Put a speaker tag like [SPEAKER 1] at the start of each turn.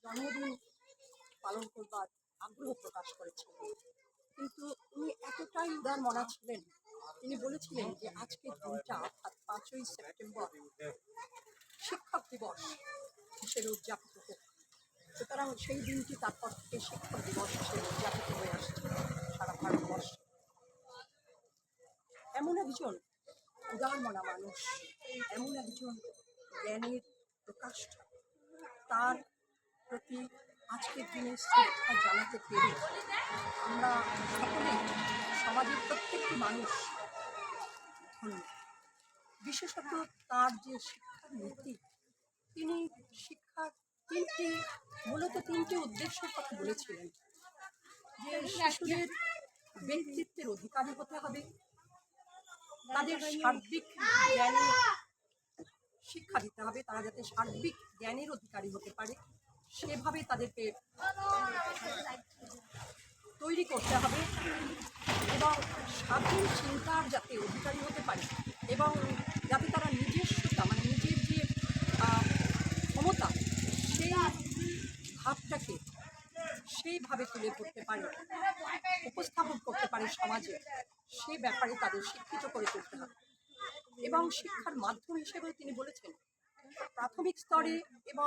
[SPEAKER 1] জন্মদিন পালন করবার আগ্রহ প্রকাশ করেছিলেন। কিন্তু উনি এতটাই উদার মনা ছিলেন, তিনি বলেছিলেন যে আজকের দিনটা অর্থাৎ 5ই সেপ্টেম্বর শিক্ষক দিবস হিসেবে উদযাপিত হোক। সুতরাং সেই দিনটি তারপর থেকে শিক্ষক দিবস হিসেবে উদযাপিত হয়ে আসছে সারা ভারতবর্ষে। এমন একজন উদার মনা মানুষ, এমন একজন জ্ঞানের প্রকাষ্ঠা, তার প্রতি আজকের দিনে শ্রদ্ধা জানাতে পেরে আমরা সকলেই, সমাজের প্রত্যেকটি মানুষ ধন্য। বিশেষত তার যে শিক্ষার নীতি, তিনি শিক্ষার মূলত তিনটি উদ্দেশ্যের কথা বলেছিলেন। যে শিশুদের ব্যক্তিত্বের অধিকারী হতে হবে, তাদের সার্বিক জ্ঞানের শিক্ষা দিতে হবে, তারা যাতে সার্বিক জ্ঞানের অধিকারী হতে পারে সেভাবে তাদেরকে তৈরি করতে হবে, এবং স্বাধীন চিন্তার যাতে অধিকারী হতে পারে এবং যাতে তারা নিজস্বতা মানে নিজের যে ক্ষমতা সেই ভাবটাকে সেইভাবে তুলে ধরতে পারে, উপস্থাপন করতে পারে সমাজে, সে ব্যাপারে তাদের শিক্ষিত করে তুলতে হবে। এবং শিক্ষার মাধ্যম হিসেবেও তিনি বলেছেন প্রাথমিক স্তরে এবং